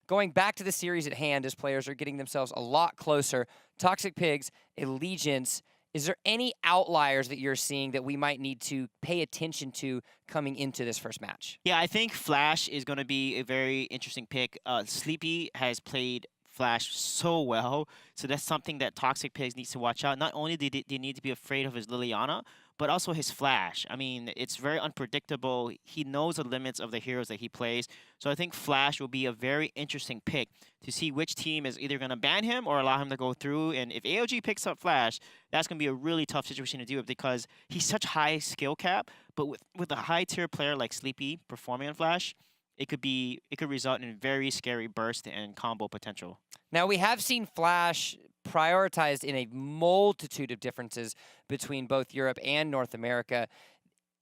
going back to the series at hand as players are getting themselves a lot closer, Toxic Pigs, Allegiance, is there any outliers that you're seeing that we might need to pay attention to coming into this first match? Yeah, I think Flash is going to be a very interesting pick. Sleepy has played Flash so well, so that's something that Toxic Pigs needs to watch out. Not only do they need to be afraid of his Liliana, but also his Flash. I mean, it's very unpredictable. He knows the limits of the heroes that he plays. So I think Flash will be a very interesting pick to see which team is either going to ban him or allow him to go through. And if AOG picks up Flash, that's going to be a really tough situation to deal with because he's such high skill cap. But with a high tier player like Sleepy performing on Flash, it could result in very scary burst and combo potential. Now, we have seen Flash prioritized in a multitude of differences between both Europe and North America.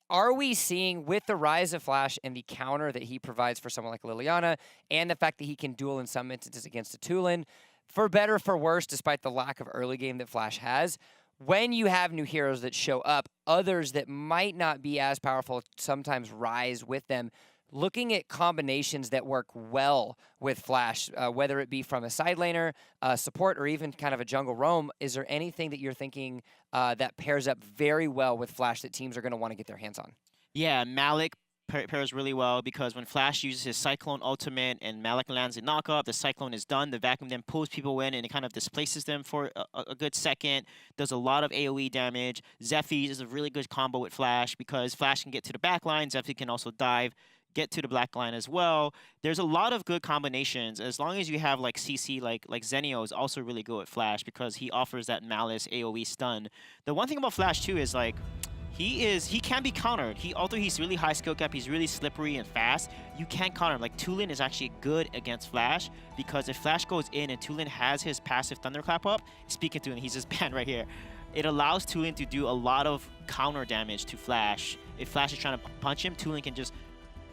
Are we seeing, with the rise of Flash and the counter that he provides for someone like Liliana, and the fact that he can duel in some instances against a Tulin, for better or for worse, despite the lack of early game that Flash has, when you have new heroes that show up, others that might not be as powerful sometimes rise with them. Looking at combinations that work well with Flash, whether it be from a side laner, support, or even kind of a jungle roam, is there anything that you're thinking that pairs up very well with Flash that teams are going to want to get their hands on? Yeah, Malik pairs really well because when Flash uses his Cyclone ultimate and Malik lands a knockup, the Cyclone is done, the vacuum then pulls people in and it kind of displaces them for a good second, does a lot of AoE damage. Zephyr is a really good combo with Flash because Flash can get to the back line, Zephyr can also dive, get to the black line as well. There's a lot of good combinations as long as you have like CC, like Zenio is also really good at Flash because he offers that Malice AoE stun. The one thing about Flash too is like he can be countered. Although he's really high skill cap, he's really slippery and fast, you can't counter him. Like Tulin is actually good against Flash because if Flash goes in and Tulin has his passive Thunderclap up, speaking to him, he's just banned right here. It allows Tulin to do a lot of counter damage to Flash. If Flash is trying to punch him, Tulin can just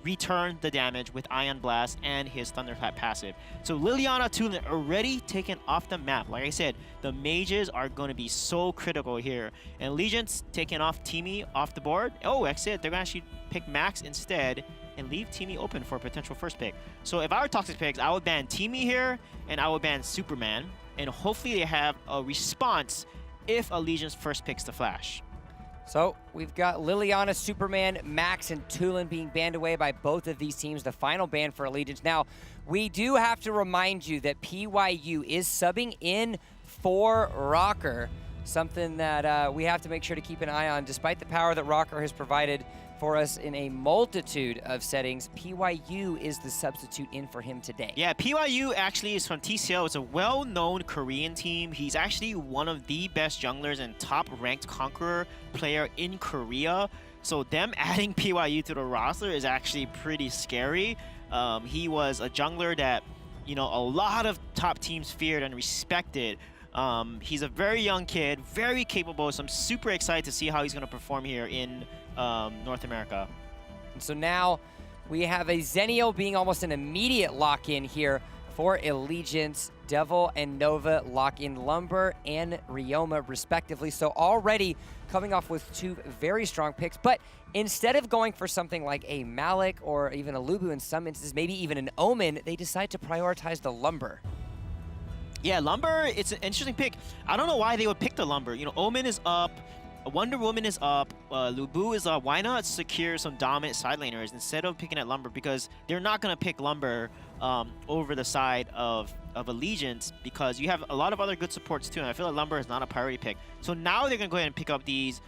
return the damage with Ion Blast and his Thunderclap passive. So Liliana Tulin already taken off the map. Like I said, the mages are going to be so critical here. And Legion's taking off Teamy off the board. Oh, exit. They're going to actually pick Max instead and leave Teamy open for a potential first pick. So if I were Toxic Pigs, I would ban Teamy here and I would ban Superman. And hopefully they have a response if Allegiance first picks the Flash. So we've got Liliana, Superman, Max, and Tulin being banned away by both of these teams. The final ban for Allegiance. Now, we do have to remind you that PYU is subbing in for Rocker, something that we have to make sure to keep an eye on. Despite the power that Rocker has provided for us in a multitude of settings, PYU is the substitute in for him today. Yeah, PYU actually is from TCL. It's a well-known Korean team. He's actually one of the best junglers and top-ranked Conqueror player in Korea. So them adding PYU to the roster is actually pretty scary. He was a jungler that, you know, a lot of top teams feared and respected. He's a very young kid, very capable, so I'm super excited to see how he's going to perform here in North America. And so now we have a Zenio being almost an immediate lock-in here for Allegiance. Devil and Nova lock in Lumber and Ryoma respectively. So already coming off with two very strong picks, but instead of going for something like a Malik or even a Lubu in some instances, maybe even an Omen, they decide to prioritize the Lumber. Yeah, Lumber, it's an interesting pick. I don't know why they would pick the Lumber. You know, Omen is up, Wonder Woman is up, Lubu is up. Why not secure some dominant side laners instead of picking at Lumber? Because they're not going to pick Lumber over the side of Allegiance because you have a lot of other good supports too, and I feel like Lumber is not a priority pick. So now they're going to go ahead and pick up these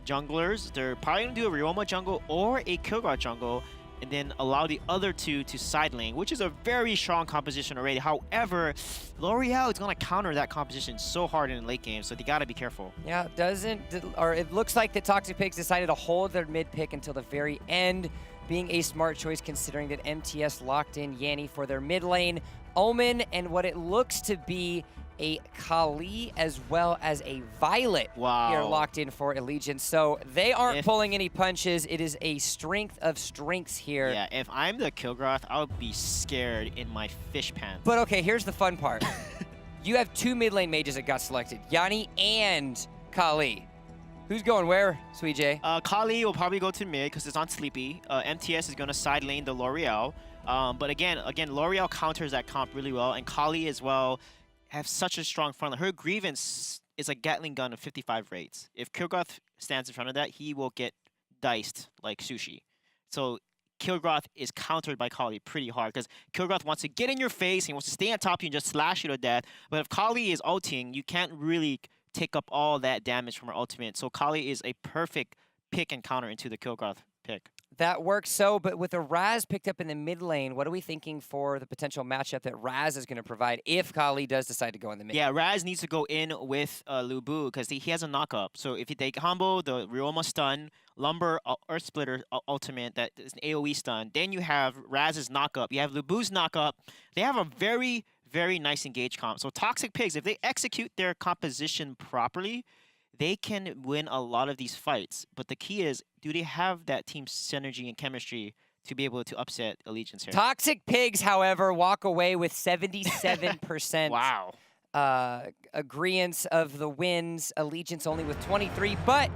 junglers. They're probably going to do a Ryoma jungle or a Kilgore jungle, and then allow the other two to side lane, which is a very strong composition already. However, L'Oreal is going to counter that composition so hard in the late game, so they got to be careful. Yeah, it looks like the Toxic Pigs decided to hold their mid pick until the very end, being a smart choice considering that MTS locked in Yanni for their mid lane. Omen and what it looks to be a Kali as well as a Violet here locked in for Allegiance. So they aren't pulling any punches. It is a strength of strengths here. Yeah, if I'm the Kilgroth, I would be scared in my fish pants. But okay, here's the fun part. You have two mid lane mages that got selected, Yanni and Kali. Who's going where, Sweet J? Kali will probably go to mid because it's on Sleepy. MTS is going to side lane the L'Oreal. But again, L'Oreal counters that comp really well, and Kali as well have such a strong front line. Her grievance is a Gatling gun of 55 rates. If Kilgoth stands in front of that, he will get diced like sushi. So Kilgoth is countered by Kali pretty hard because Kilgoth wants to get in your face, he wants to stay on top of you and just slash you to death. But if Kali is ulting, you can't really take up all that damage from her ultimate. So Kali is a perfect pick and counter into the Kilgoth pick. That works so, but with a Raz picked up in the mid lane, what are we thinking for the potential matchup that Raz is going to provide if Kali does decide to go in the mid? Yeah, Raz needs to go in with Lubu because he has a knock-up. So if they combo the Ryoma stun, Lumber Earth Splitter ultimate that is an AoE stun, then you have Raz's knock-up, you have Lubu's knock-up. They have a very, very nice engage comp. So Toxic Pigs, if they execute their composition properly, they can win a lot of these fights. But the key is, do they have that team synergy and chemistry to be able to upset Allegiance here? Toxic Pigs, however, walk away with 77% wow. agreeance of the wins. Allegiance only with 23, but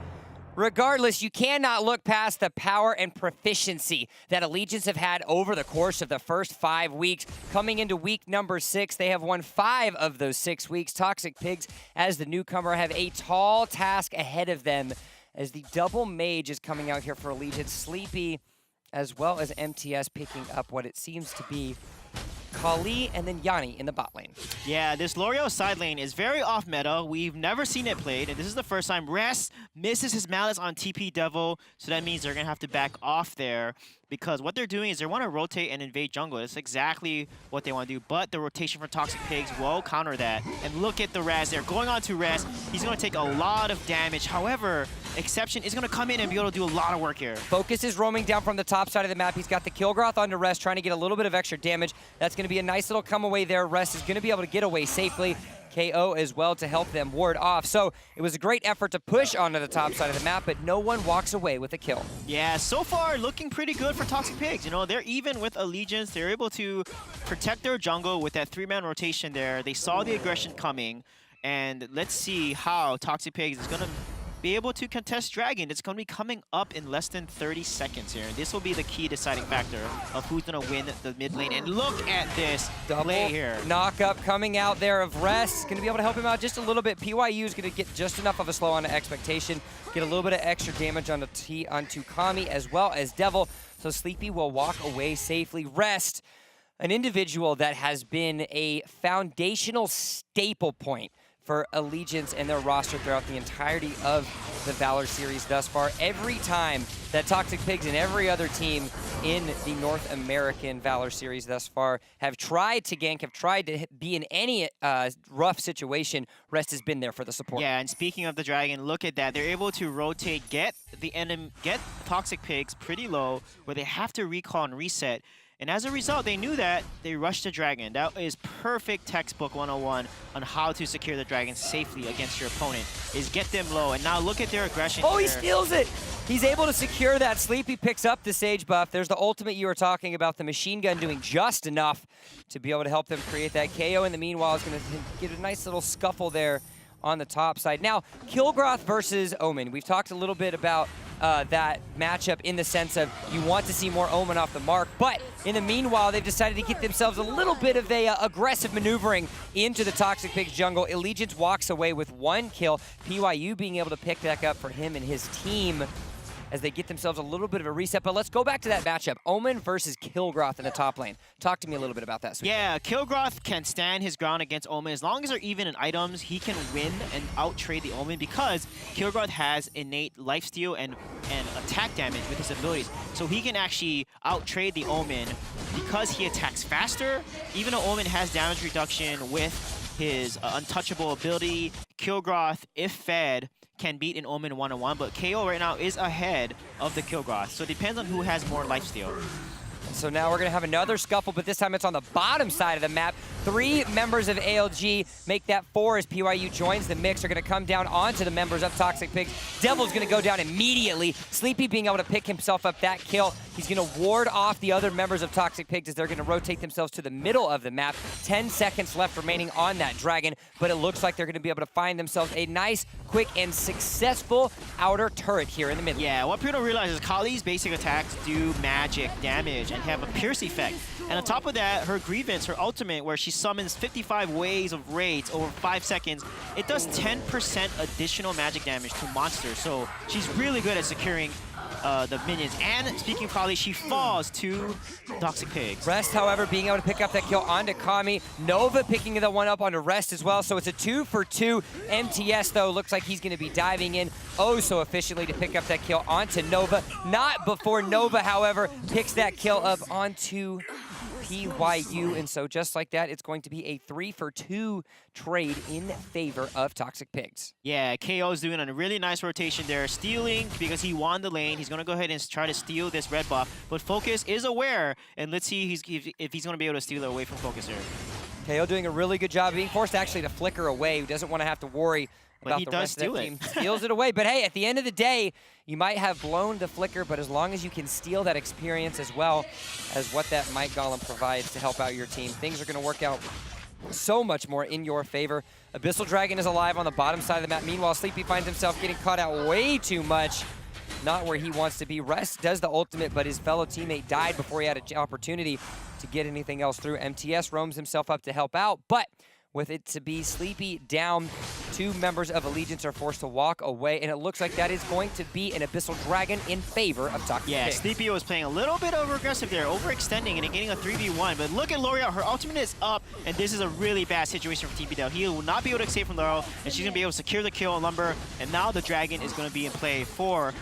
regardless, you cannot look past the power and proficiency that Allegiance have had over the course of the first 5 weeks. Coming into week number 6, they have won 5 of those 6 weeks. Toxic Pigs, as the newcomer, have a tall task ahead of them as the double mage is coming out here for Allegiance. Sleepy, as well as MTS, picking up what it seems to be Kali and then Yanni in the bot lane. Yeah, this L'Oreal side lane is very off meta. We've never seen it played, and this is the first time. Rest misses his malice on TP Devil, so that means they're going to have to back off there because what they're doing is they want to rotate and invade jungle. That's exactly what they want to do, but the rotation from Toxic Pigs will counter that. And look at the Raz there. Going on to Raz, he's going to take a lot of damage. However, Exception is going to come in and be able to do a lot of work here. Focus is roaming down from the top side of the map. He's got the Kilgroth onto Rest, trying to get a little bit of extra damage. That's going to be a nice little come away there. Rest is going to be able to get away safely. KO as well to help them ward off. So it was a great effort to push onto the top side of the map, but no one walks away with a kill. Yeah, so far looking pretty good for Toxic Pigs. You know, they're even with Allegiance. They're able to protect their jungle with that 3-man rotation there. They saw the aggression coming, and let's see how Toxic Pigs is going to be able to contest Dragon. It's going to be coming up in less than 30 seconds here. And this will be the key deciding factor of who's going to win the mid lane. And look at this play here. Knock-up coming out there of Rest. Going to be able to help him out just a little bit. PYU is going to get just enough of a slow on expectation. Get a little bit of extra damage onto Kami as well as Devil. So Sleepy will walk away safely. Rest, an individual that has been a foundational staple point for Allegiance and their roster throughout the entirety of the Valor series thus far. Every time that Toxic Pigs and every other team in the North American Valor series thus far have tried to gank, have tried to be in any rough situation, Rest has been there for the support. Yeah, and speaking of the Dragon, look at that. They're able to rotate, get Toxic Pigs pretty low, where they have to recall and reset. And as a result, they knew that. They rushed the Dragon. That is perfect textbook 101 on how to secure the Dragon safely against your opponent, is get them low. And now look at their aggression Oh, here. he steals it! He's able to secure that. Sleepy picks up the Sage buff. There's the ultimate you were talking about, the machine gun doing just enough to be able to help them create that KO. In the meanwhile, is going to get a nice little scuffle there on the top side. Now, Kilgroth versus Omen. We've talked a little bit about that matchup in the sense of you want to see more Omen off the mark, but in the meanwhile, they've decided to get themselves a little bit of a aggressive maneuvering into the Toxic Pigs jungle. Allegiance walks away with 1 kill. PYU being able to pick that up for him and his team as they get themselves a little bit of a reset. But let's go back to that matchup. Omen versus Kilgroth in the top lane. Talk to me a little bit about that. Yeah, Kilgroth can stand his ground against Omen. As long as they're even in items, he can win and out-trade the Omen because Kilgroth has innate lifesteal and attack damage with his abilities. So he can actually out-trade the Omen because he attacks faster. Even though Omen has damage reduction with his untouchable ability, Kilgroth, if fed, can beat an Omen 1-on-1, but KO right now is ahead of the Kilgroth. So it depends on who has more lifesteal. So now we're going to have another scuffle, but this time it's on the bottom side of the map. 3 members of ALG make that 4 as PYU joins the mix. Are going to come down onto the members of Toxic Pigs. Devil's going to go down immediately. Sleepy being able to pick himself up that kill. He's going to ward off the other members of Toxic Pigs as they're going to rotate themselves to the middle of the map. 10 seconds left remaining on that dragon, but it looks like they're going to be able to find themselves a nice, quick, and successful outer turret here in the middle. Yeah, what people don't realize is Kali's basic attacks do magic damage and have a pierce effect. And on top of that, her Grievance, her ultimate, where she summons 55 waves of raids over 5 seconds, it does 10% additional magic damage to monsters. So she's really good at securing the minions. And speaking of Kali, she falls to Toxic Pigs. Rest, however, being able to pick up that kill onto Kami. Nova picking the one up onto Rest as well. So it's a 2 for 2. MTS, though, looks like he's going to be diving in oh so efficiently to pick up that kill onto Nova. Not before Nova, however, picks that kill up onto PYU, and so just like that, it's going to be a 3 for 2 trade in favor of Toxic Pigs. Yeah, KO's doing a really nice rotation there, stealing because he won the lane. He's going to go ahead and try to steal this red buff, but Focus is aware, and let's see if he's going to be able to steal it away from Focus here. KO doing a really good job being forced actually to flicker away, who doesn't want to have to worry about the rest of that team. Steals it away, but hey, at the end of the day, you might have blown the flicker, but as long as you can steal that experience as well as what that Might Golem provides to help out your team, things are going to work out so much more in your favor. Abyssal Dragon is alive on the bottom side of the map. Meanwhile, Sleepy finds himself getting caught out way too much. Not where he wants to be. Rest does the ultimate, but his fellow teammate died before he had an opportunity to get anything else through. MTS roams himself up to help out, but with it to be Sleepy down, 2 members of Allegiance are forced to walk away, and it looks like that is going to be an Abyssal Dragon in favor of Toxic Pigs. Yeah, Sleepy was playing a little bit over aggressive there, overextending and getting a 3v1, but look at L'Oreal, her ultimate is up, and this is a really bad situation for TP Del. He will not be able to escape from L'Oreal, and she's going to be able to secure the kill on Lumber, and now the Dragon is going to be in play for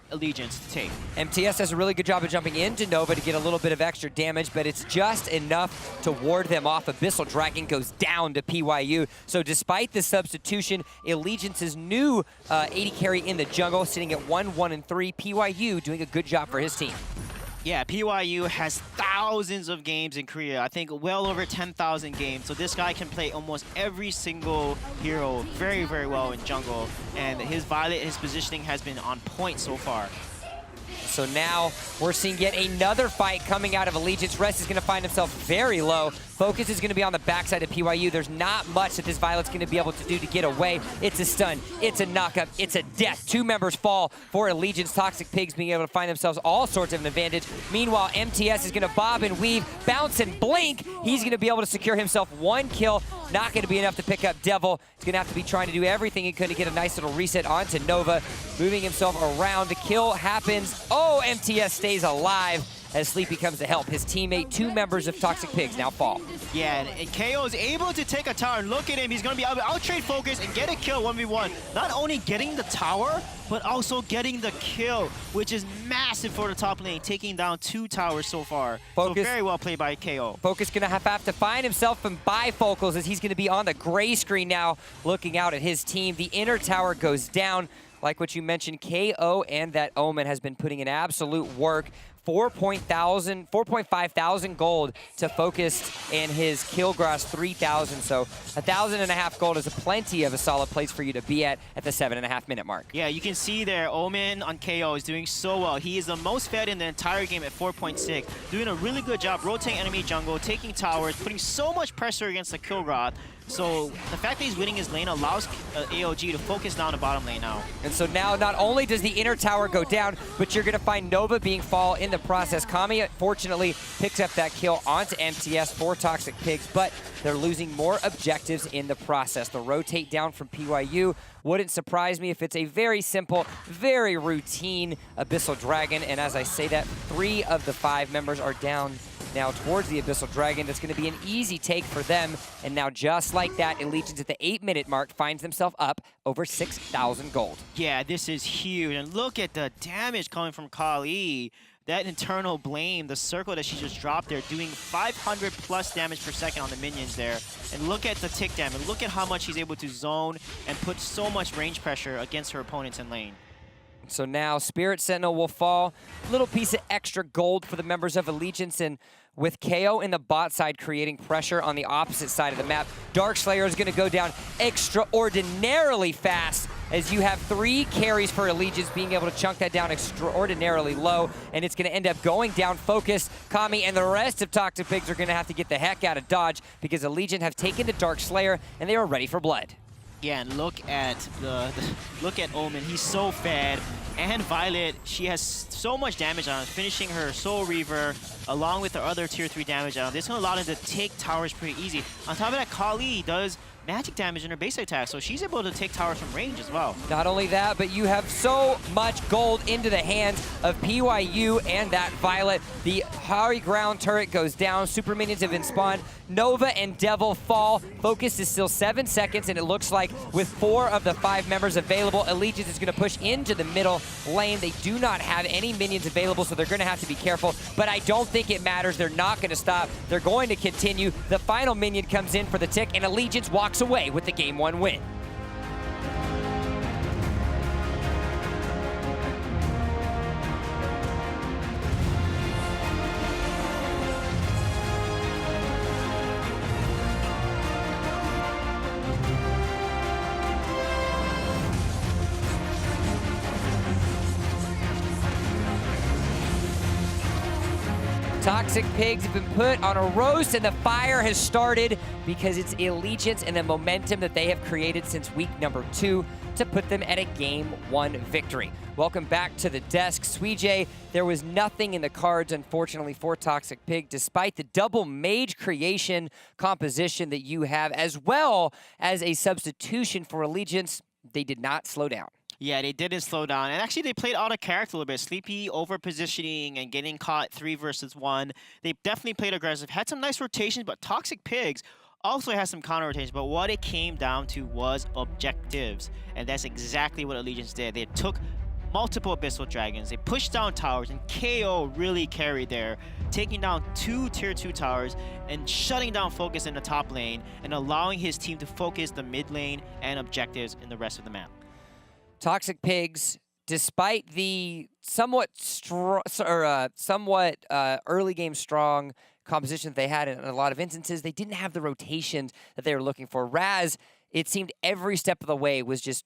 Allegiance to take. MTS does a really good job of jumping into Nova to get a little bit of extra damage, but it's just enough to ward them off. Abyssal Dragon goes down to PYU. So despite the substitution, Allegiance's new AD carry in the jungle, sitting at 1-1-3. PYU doing a good job for his team. Yeah, PYU has thousands of games in Korea. I think well over 10,000 games. So this guy can play almost every single hero very, very well in jungle. And his Violet, his positioning has been on point so far. So now we're seeing yet another fight coming out of Allegiance. Rest is going to find himself very low. Focus is going to be on the backside of PYU. There's not much that this Violet's going to be able to do to get away. It's a stun, it's a knockup, it's a death. 2 members fall for Allegiance. Toxic Pigs being able to find themselves all sorts of an advantage. Meanwhile, MTS is going to bob and weave, bounce and blink. He's going to be able to secure himself 1 kill. Not going to be enough to pick up Devil. He's going to have to be trying to do everything he could to get a nice little reset onto Nova. Moving himself around. The kill happens. Oh, MTS stays alive as Sleepy comes to help. His teammate, 2 members of Toxic Pigs now fall. Yeah, and KO is able to take a tower, and look at him. He's going to be able to out-trade Focus and get a kill 1v1. Not only getting the tower, but also getting the kill, which is massive for the top lane, taking down 2 towers so far. Focus, so very well played by KO. Focus going to have to find himself some bifocals as he's going to be on the gray screen now, looking out at his team. The inner tower goes down. Like what you mentioned, KO and that Omen has been putting in absolute work. 4.5 thousand gold to Focus and his Killgrass 3,000. So 1,500 gold is plenty of a solid place for you to be at the 7.5 minute mark. Yeah, you can see there, Omen on KO is doing so well. He is the most fed in the entire game at 4.6, doing a really good job rotating enemy jungle, taking towers, putting so much pressure against the Killgrass. So the fact that he's winning his lane allows AOG to focus down the bottom lane now. And so now not only does the inner tower go down, but you're going to find Nova being fall in the process. Kami, fortunately, picks up that kill onto MTS for Toxic Pigs, but they're losing more objectives in the process. The rotate down from PYU wouldn't surprise me if it's a very simple, very routine Abyssal Dragon. And as I say that, 3 of the 5 members are down now towards the Abyssal Dragon. That's going to be an easy take for them. And now just like that, Allegiance at the 8-minute mark finds themselves up over 6,000 gold. Yeah, this is huge. And look at the damage coming from Kali. That internal blame, the circle that she just dropped there, doing 500 plus damage per second on the minions there. And look at the tick damage. Look at how much she's able to zone and put so much range pressure against her opponents in lane. So now Spirit Sentinel will fall. Little piece of extra gold for the members of Allegiance. And with KO in the bot side creating pressure on the opposite side of the map. Darkslayer is going to go down extraordinarily fast as you have 3 carries for Allegiance being able to chunk that down extraordinarily low, and it's going to end up going down focus. Kami and the rest of Toxic Pigs are going to have to get the heck out of Dodge because Allegiant have taken the Darkslayer and they are ready for blood. Yeah, and look at look at Omen. He's so fed. And Violet, she has so much damage on her, finishing her Soul Reaver along with her other tier 3 damage on. This is going to allow them to take towers pretty easy. On top of that, Kali does magic damage in her base attack, so she's able to take towers from range as well. Not only that, but you have so much gold into the hands of PYU and that Violet. The high ground turret goes down. Super minions have been spawned. Nova and Devil fall. Focus is still 7 seconds, and it looks like with 4 of the 5 members available, Allegiance is going to push into the middle lane. They do not have any minions available, so they're going to have to be careful, but I don't think it matters. They're not going to stop. They're going to continue. The final minion comes in for the tick, and Allegiance walks away with the Game 1 win. Toxic Pigs have been put on a roast and the fire has started because it's Allegiance and the momentum that they have created since week number 2 to put them at a Game 1 victory. Welcome back to the desk. Suijay, there was nothing in the cards, unfortunately, for Toxic Pig, despite the double mage creation composition that you have, as well as a substitution for Allegiance. They did not slow down. Yeah, they didn't slow down. And actually, they played out of character a little bit. Sleepy over-positioning and getting caught 3 versus 1. They definitely played aggressive. Had some nice rotations, but Toxic Pigs also has some counter rotations. But what it came down to was objectives. And that's exactly what Allegiance did. They took multiple Abyssal Dragons. They pushed down towers, and KO really carried there, taking down 2 tier 2 towers and shutting down focus in the top lane and allowing his team to focus the mid lane and objectives in the rest of the map. Toxic Pigs, despite the somewhat early game strong composition that they had in a lot of instances, they didn't have the rotations that they were looking for. Raz, it seemed every step of the way was just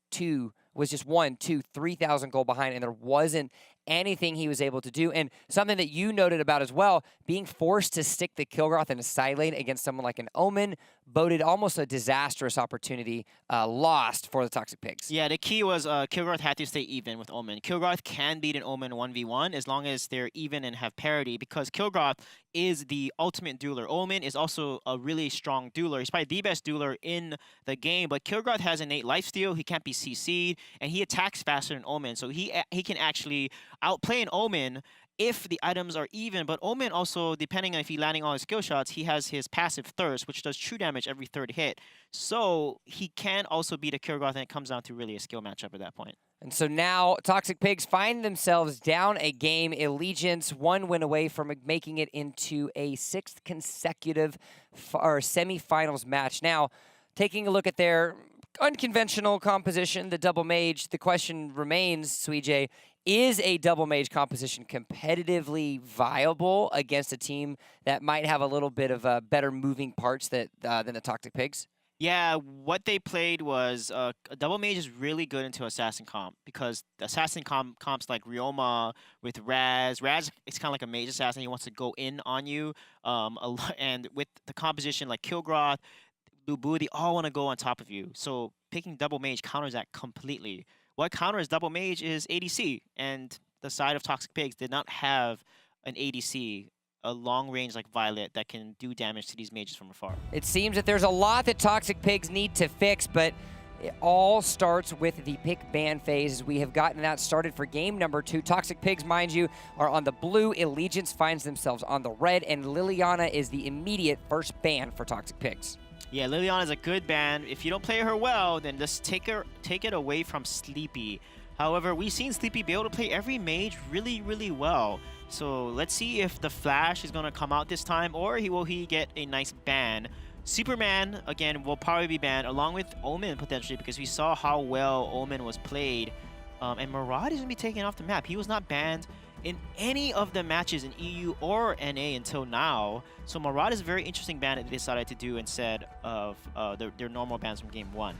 1, 2, 3,000 gold behind, and there wasn't anything he was able to do. And something that you noted about as well, being forced to stick the Kilgroth in a side lane against someone like an Omen boded almost a disastrous opportunity lost for the Toxic Pigs. Yeah, the key was Kilgroth had to stay even with Omen. Kilgroth can beat an Omen 1v1 as long as they're even and have parity, because Kilgroth is the ultimate dueler. Omen is also a really strong dueler. He's probably the best dueler in the game, but Kilgroth has innate lifesteal. He can't be CC'd, and he attacks faster than Omen, so he can actually outplay an Omen if the items are even. But Omen also, depending on if he's landing all his skill shots, he has his passive Thirst, which does true damage every 3rd hit. So he can also beat a Kilgroth, and it comes down to really a skill matchup at that point. And so now Toxic Pigs find themselves down a game. Allegiance 1 win away from making it into a 6th consecutive semifinals match. Now, taking a look at their unconventional composition, the double mage, the question remains, Suijay, is a double mage composition competitively viable against a team that might have a little bit of better moving parts than the Toxic Pigs? Yeah, what they played was a double mage is really good into assassin comp, because the assassin comps like Ryoma with Raz. Raz is kind of like a mage assassin. He wants to go in on you. And with the composition like Kilgroth, Lubu, they all want to go on top of you. So picking double mage counters that completely. What counters double mage is ADC, and the side of Toxic Pigs did not have an ADC, a long range like Violet, that can do damage to these mages from afar. It seems that there's a lot that Toxic Pigs need to fix, but it all starts with the pick ban phase, as we have gotten that started for game number 2. Toxic Pigs, mind you, are on the blue. Allegiance finds themselves on the red, and Liliana is the immediate first ban for Toxic Pigs. Yeah, Liliana is a good ban. If you don't play her well, then just take it away from Sleepy. However, we've seen Sleepy be able to play every mage really, really well. So let's see if the Flash is going to come out this time, or will he get a nice ban. Superman, again, will probably be banned, along with Omen, potentially, because we saw how well Omen was played. And Murad is going to be taken off the map. He was not banned in any of the matches in EU or NA until now. So Marauder is a very interesting ban that they decided to do instead of their normal bans from game 1.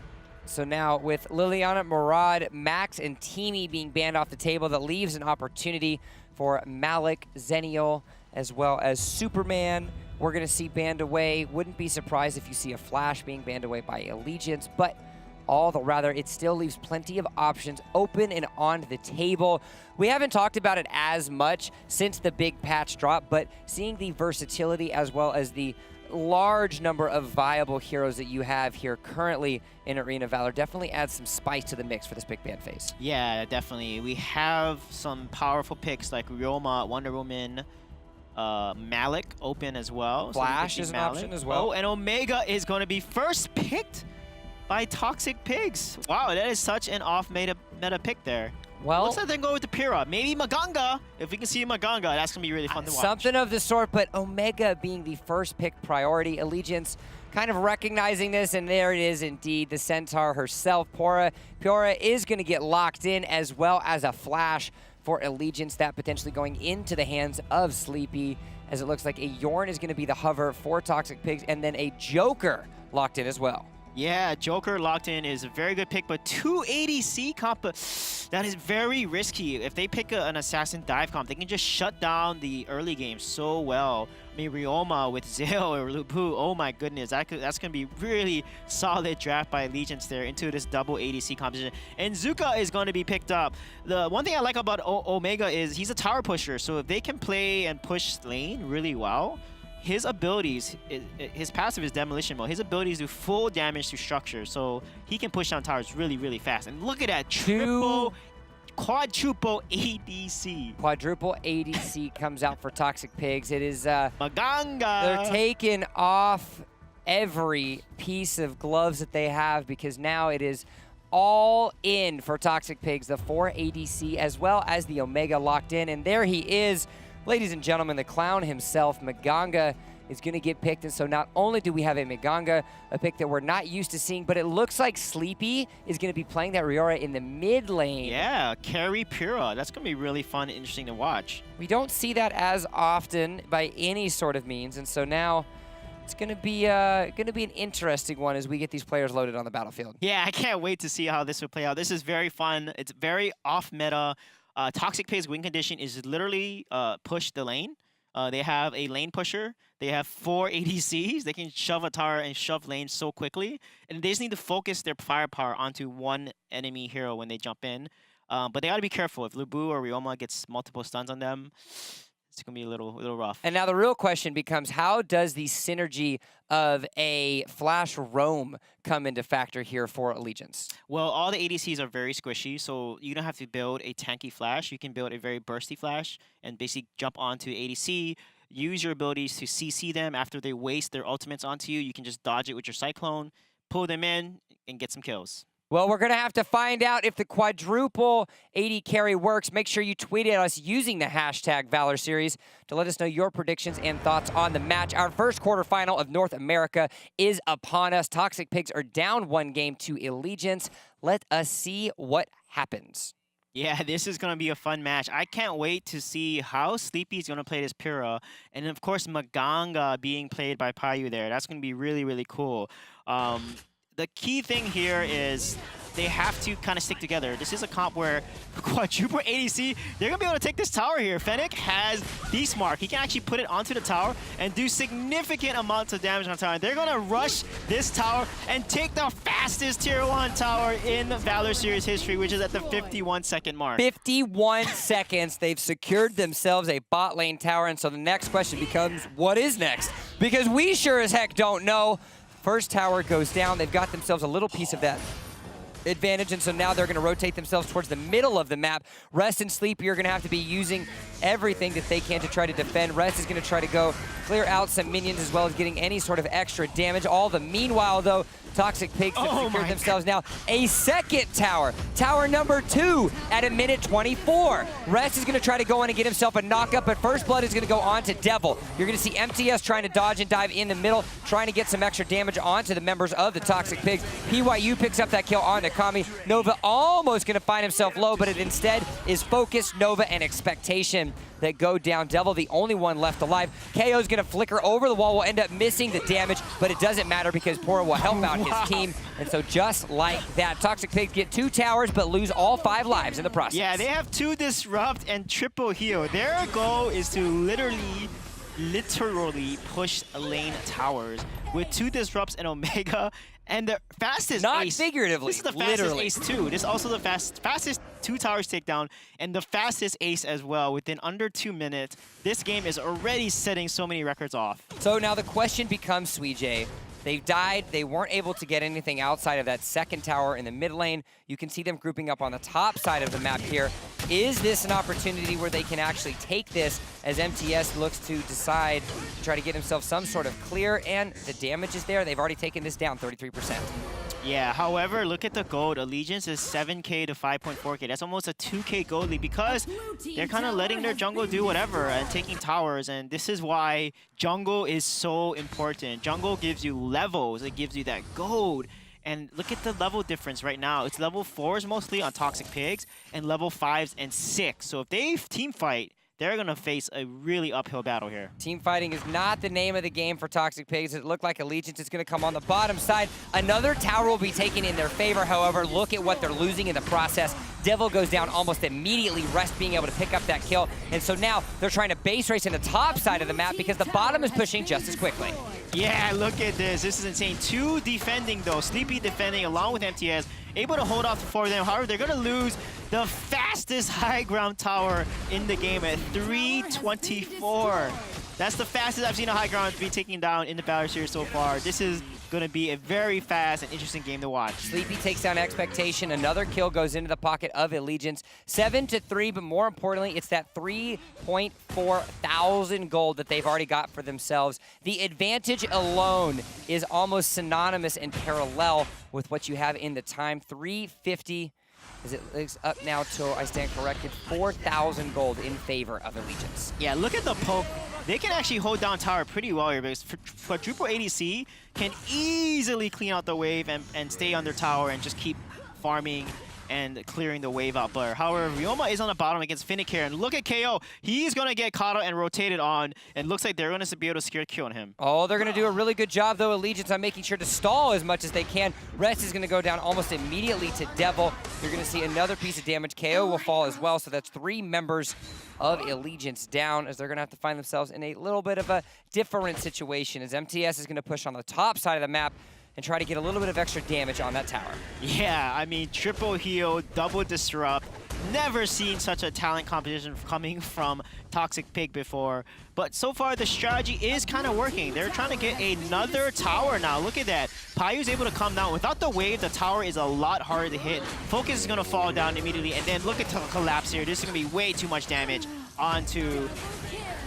So now with Liliana, Murad, Max, and Teamy being banned off the table, that leaves an opportunity for Malik, Zenial, as well as Superman. We're going to see banned away. Wouldn't be surprised if you see a Flash being banned away by Allegiance, but rather, it still leaves plenty of options open and on the table. We haven't talked about it as much since the big patch drop, but seeing the versatility as well as the large number of viable heroes that you have here currently in Arena Valor definitely adds some spice to the mix for this big ban phase. Yeah, definitely. We have some powerful picks like Ryoma, Wonder Woman, Malik open as well. Flash so is an option as well. Oh, and Omega is going to be first picked by Toxic Pigs. Wow, that is such an off-meta pick there. Well, looks like they're going with the Pyrrha. Maybe Maganga. If we can see Maganga, that's going to be really fun to watch. Something of the sort, but Omega being the first pick priority. Allegiance kind of recognizing this, and there it is indeed, the Centaur herself, Pora. Pora is going to get locked in, as well as a Flash for Allegiance, that potentially going into the hands of Sleepy, as it looks like a Yorn is going to be the hover for Toxic Pigs, and then a Joker locked in as well. Yeah, Joker locked in is a very good pick, but 280C comp, that is very risky. If they pick an Assassin dive comp, they can just shut down the early game so well. I mean, Ryoma with Zale or Lupu, oh my goodness, that's going to be really solid draft by Allegiance there into this double ADC composition. And Zuka is going to be picked up. The one thing I like about Omega is he's a tower pusher, so if they can play and push lane really well, his abilities, his passive is Demolition Mode. His abilities do full damage to structure, so he can push down towers really, really fast. And look at that, quadruple ADC. Quadruple ADC comes out for Toxic Pigs. It is Maganga. They're taking off every piece of gloves that they have, because now it is all in for Toxic Pigs. The 4 ADC as well as the Omega locked in, and there he is. Ladies and gentlemen, the clown himself, Maganga, is going to get picked. And so not only do we have a Maganga, a pick that we're not used to seeing, but it looks like Sleepy is going to be playing that Riora in the mid lane. Yeah, carry Pyrrha. That's going to be really fun and interesting to watch. We don't see that as often by any sort of means. And so now it's going to be an interesting one as we get these players loaded on the battlefield. Yeah, I can't wait to see how this will play out. This is very fun. It's very off-meta. Toxic Pigs win condition is literally push the lane. They have a lane pusher. They have 4 ADCs. They can shove a tower and shove lanes so quickly. And they just need to focus their firepower onto one enemy hero when they jump in. But they got to be careful. If Lubu or Ryoma gets multiple stuns on them, it's going to be a little rough. And now the real question becomes, how does the synergy of a Flash roam come into factor here for Allegiance? Well, all the ADCs are very squishy, so you don't have to build a tanky Flash. You can build a very bursty Flash and basically jump onto ADC, use your abilities to CC them after they waste their ultimates onto you. You can just dodge it with your Cyclone, pull them in, and get some kills. Well, we're going to have to find out if the quadruple AD carry works. Make sure you tweet at us using the hashtag Valor Series to let us know your predictions and thoughts on the match. Our first quarterfinal of North America is upon us. Toxic Pigs are down 1 game to Allegiance. Let us see what happens. Yeah, this is going to be a fun match. I can't wait to see how Sleepy's going to play this Pyrrha. And, of course, Maganga being played by Payu there. That's going to be really, really cool. The key thing here is they have to kind of stick together. This is a comp where quadruple ADC, they're going to be able to take this tower here. Fennec has Beast Mark. He can actually put it onto the tower and do significant amounts of damage on the tower. They're going to rush this tower and take the fastest Tier 1 tower in Valor Series history, which is at the 51-second mark. 51 seconds. They've secured themselves a bot lane tower, and so the next question becomes, what is next? Because we sure as heck don't know. First tower goes down. They've got themselves a little piece of that advantage, and so now they're going to rotate themselves towards the middle of the map. Rest and Sleep, you're going to have to be using everything that they can to try to defend. Rest is going to try to go clear out some minions as well as getting any sort of extra damage. All the meanwhile, though, Toxic Pigs have secured themselves now a second tower. Tower number 2 at 1:24. Rest is going to try to go in and get himself a knockup, but First Blood is going to go on to Devil. You're going to see MTS trying to dodge and dive in the middle, trying to get some extra damage onto the members of the Toxic Pigs. PYU picks up that kill on the Kami. Nova almost going to find himself low, but it instead is Focus, Nova, and Expectation that go down. Devil, the only one left alive. KO's going to flicker over the wall, will end up missing the damage, but it doesn't matter because Pora will help out his team. And so just like that, Toxic Pigs get 2 towers, but lose all 5 lives in the process. Yeah, they have 2 disrupt and triple heal. Their goal is to literally push lane towers with 2 disrupts and Omega. And the fastest Not ace. figuratively, This is the fastest literally. ace too. This is also the fastest 2 towers takedown and the fastest ace as well within under 2 minutes. This game is already setting so many records off. So now the question becomes, Suijay, they've died. They weren't able to get anything outside of that second tower in the mid lane. You can see them grouping up on the top side of the map here. Is this an opportunity where they can actually take this as MTS looks to decide to try to get himself some sort of clear? And the damage is there. They've already taken this down 33%. Yeah, however, look at the gold. Allegiance is 7K to 5.4K. That's almost a 2K gold lead because they're kind of letting their jungle do whatever and taking towers. And this is why jungle is so important. Jungle gives you levels. It gives you that gold. And look at the level difference right now. It's level 4s mostly on Toxic Pigs and level 5s and 6. So if they team fight, they're going to face a really uphill battle here. Team fighting is not the name of the game for Toxic Pigs. It looked like Allegiance is going to come on the bottom side. Another tower will be taken in their favor. However, look at what they're losing in the process. Devil goes down almost immediately, Rest being able to pick up that kill. And so now they're trying to base race in the top side of the map because the bottom is pushing just as quickly. Yeah, look at this. This is insane. 2 defending, though. Sleepy defending along with MTS. Able to hold off for them. However, they're going to lose the fastest high ground tower in the game at 324. That's the fastest I've seen a high ground be taken down in the Valor series so far. This is going to be a very fast and interesting game to watch. Sleepy takes down Expectation. Another kill goes into the pocket of Allegiance. 7-3, but more importantly, it's that 3.4 thousand gold that they've already got for themselves. The advantage alone is almost synonymous and parallel with what you have in the time. 350 as it is up now to, I stand corrected, 4,000 gold in favor of Allegiance. Yeah, look at the poke. They can actually hold down tower pretty well here because Quadruple ADC can easily clean out the wave and stay under tower and just keep farming and clearing the wave out. But however, Ryoma is on the bottom against Finnick here, and look at KO. He's going to get caught up and rotated on, and looks like they're going to be able to secure a kill on him. Oh, they're going to do a really good job, though, Allegiance, on making sure to stall as much as they can. Rest is going to go down almost immediately to Devil. You're going to see another piece of damage. KO will fall as well, so that's 3 members of Allegiance down, as they're going to have to find themselves in a little bit of a different situation, as MTS is going to push on the top side of the map and try to get a little bit of extra damage on that tower. Yeah, I mean, triple heal, double disrupt. Never seen such a talent competition coming from Toxic Pig before. But so far, the strategy is kind of working. They're trying to get another tower now. Look at that. Pyu's able to come down. Without the wave, the tower is a lot harder to hit. Focus is going to fall down immediately. And then look at the collapse here. This is going to be way too much damage onto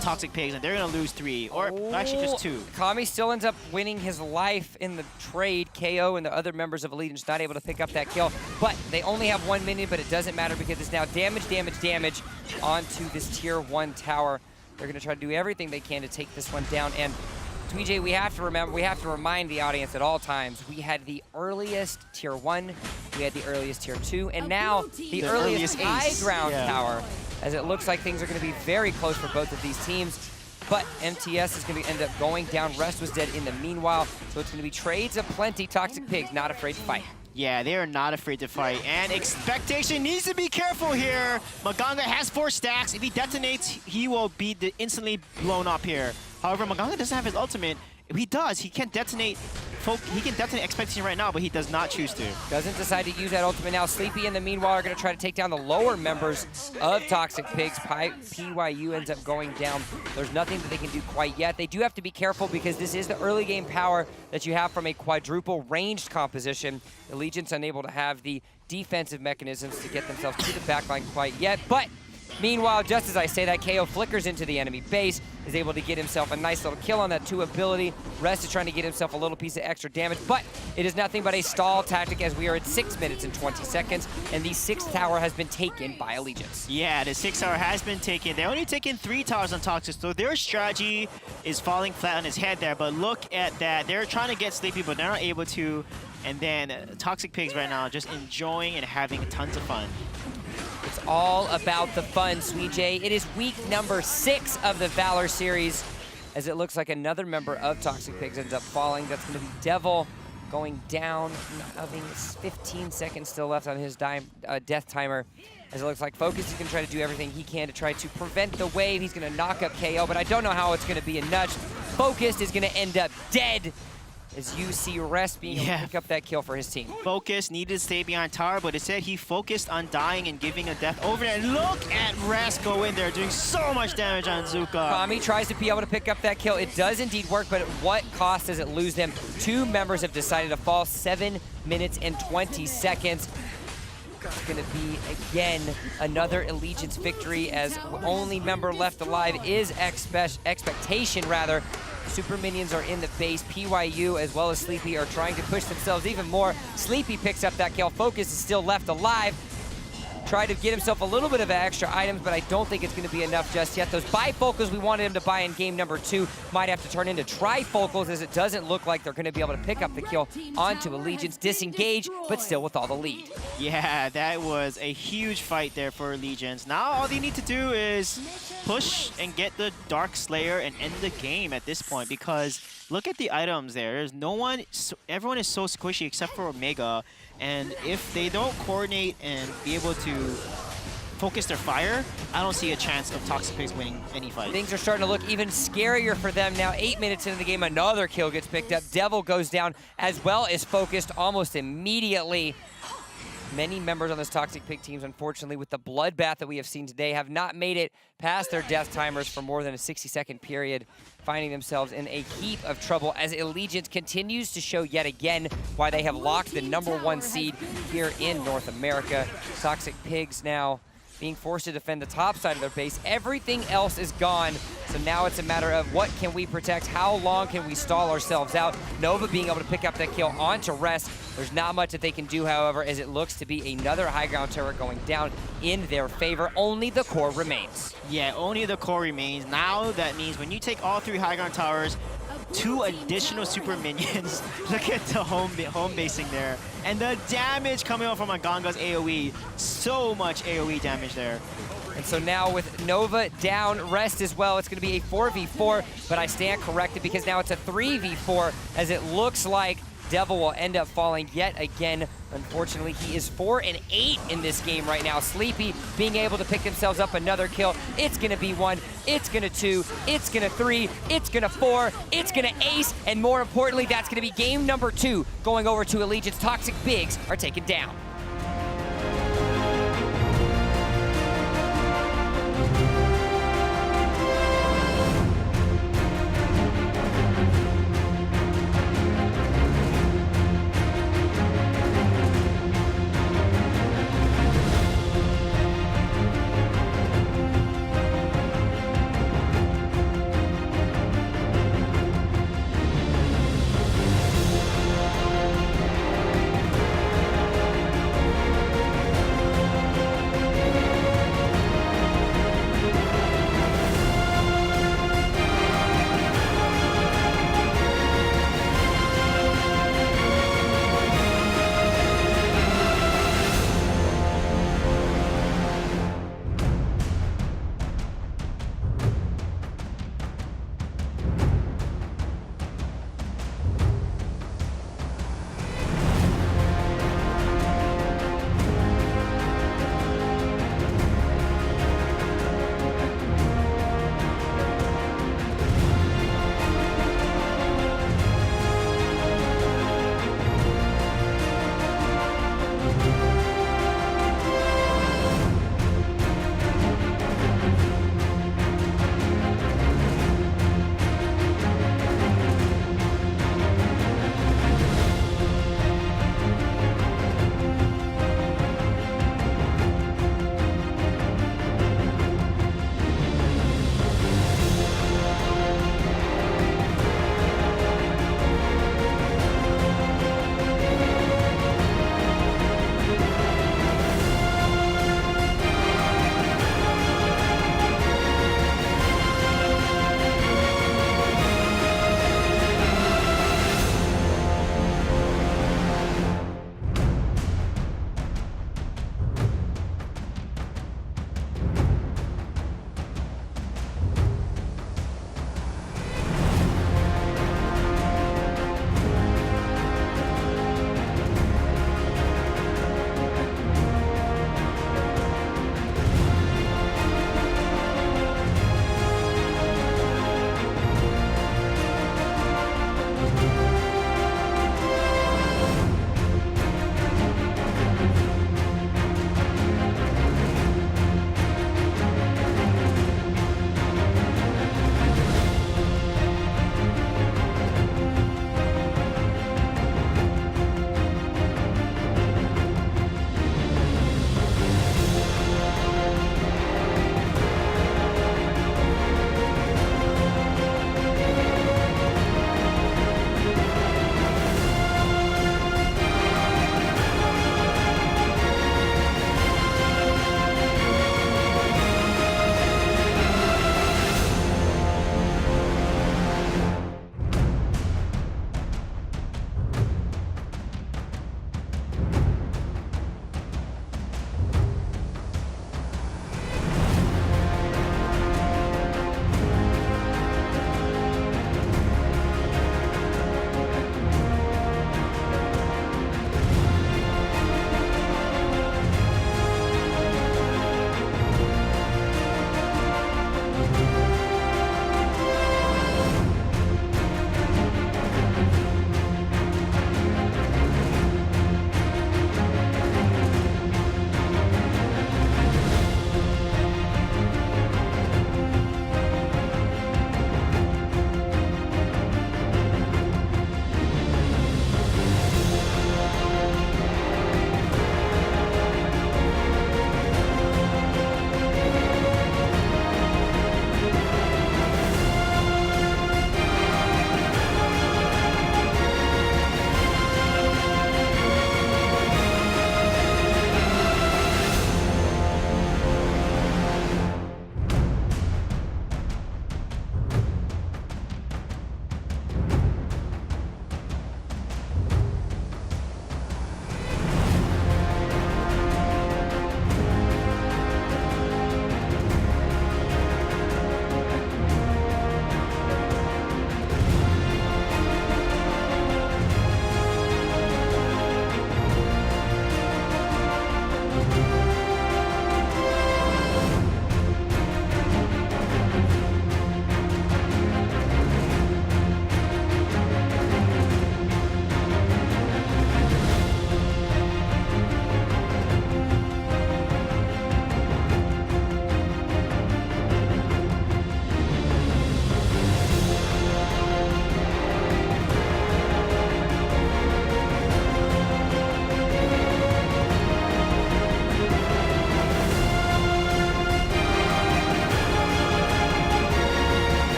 Toxic Pigs, and they're going to lose 3, or actually just 2. Kami still ends up winning his life in the trade. KO and the other members of Allegiance not able to pick up that kill, but they only have 1 minion, but it doesn't matter because it's now damage onto this tier 1 tower. They're going to try to do everything they can to take this one down. And TJ, we have to remind the audience at all times, we had the earliest tier 1, we had the earliest tier 2, and now the earliest high ground tower, as it looks like things are going to be very close for both of these teams. But MTS is going to end up going down. Rest was dead in the meanwhile, so it's going to be trades aplenty. Toxic Pigs not afraid to fight. Yeah, they are not afraid to fight. And Expectation needs to be careful here. Maganga has 4 stacks. If he detonates, he will be instantly blown up here. However, Maganga doesn't have his ultimate. If he does, he can detonate Expectation right now, but he does not choose to. Doesn't decide to use that ultimate now. Sleepy in the meanwhile are going to try to take down the lower members of Toxic Pigs. PYU ends up going down. There's nothing that they can do quite yet. They do have to be careful because this is the early game power that you have from a quadruple ranged composition. Allegiance unable to have the defensive mechanisms to get themselves to the backline quite yet, but meanwhile, just as I say that, KO flickers into the enemy base, is able to get himself a nice little kill on that 2 ability. Rest is trying to get himself a little piece of extra damage, but It is nothing but a stall tactic as we are at 6 minutes and 20 seconds, and the 6th tower has been taken by Allegiance. Yeah, the 6th tower has been taken. They're only taking 3 towers on Toxic, so their strategy is falling flat on his head there. But look at that. They're trying to get Sleepy, but they're not able to. And then Toxic Pigs right now just enjoying and having tons of fun. It's all about the fun, Sweet J. It is week number 6 of the Valor series, as it looks like another member of Toxic Pigs ends up falling. That's going to be Devil going down. I think it's 15 seconds still left on his death timer. As it looks like Focus is going to try to do everything he can to try to prevent the wave. He's going to knock up KO, but I don't know how it's going to be a nudge. Focus is going to end up dead, as you see Rest being able to pick up that kill for his team. Focus needed to stay behind tower, but instead he focused on dying and giving a death over there. And look at Rest go in there, doing so much damage on Zuka. Kami tries to be able to pick up that kill. It does indeed work, but at what cost does it lose them? 2 members have decided to fall, 7 minutes and 20 seconds. It's going to be, again, another Allegiance victory, as only member left alive is Expectation, rather. Super Minions are in the base. PYU as well as Sleepy are trying to push themselves even more. Sleepy picks up that kill. Focus is still left alive. Try to get himself a little bit of extra items, but I don't think it's going to be enough just yet. Those bifocals we wanted him to buy in game number 2 might have to turn into trifocals, as it doesn't look like they're going to be able to pick up the kill onto Allegiance. Disengage, but still with all the lead. Yeah, that was a huge fight there for Allegiance. Now all they need to do is push and get the Dark Slayer and end the game at this point, because look at the items there. There's no one, everyone is so squishy except for Omega. And if they don't coordinate and be able to focus their fire, I don't see a chance of Toxic Pigs winning any fight. Things are starting to look even scarier for them now. 8 minutes into the game, another kill gets picked up. Devil goes down, as well as Focused almost immediately. Many members on this Toxic Pig teams, unfortunately, with the bloodbath that we have seen today, have not made it past their death timers for more than a 60-second period, finding themselves in a heap of trouble as Allegiance continues to show yet again why they have locked the #1 seed here in North America. Toxic Pigs now being forced to defend the top side of their base. Everything else is gone, so now it's a matter of what can we protect, how long can we stall ourselves out. Nova being able to pick up that kill onto Rest. There's not much that they can do, however, as it looks to be another high ground turret going down in their favor. Only the core remains. Yeah, only the core remains. Now that means when you take all 3 high ground towers, 2 additional super minions. Look at the home basing there. And the damage coming out from Aganga's AoE. So much AoE damage there. And so now with Nova down, Rest as well, it's going to be a 4v4, but I stand corrected because now it's a 3v4, as it looks like Devil will end up falling yet again. Unfortunately, he is 4 and 8 in this game right now. Sleepy being able to pick themselves up another kill. It's going to be 1, it's going to 2, it's going to 3, it's going to 4, it's going to ace, and more importantly, that's going to be game number 2 going over to Allegiance. Toxic Pigs are taken down.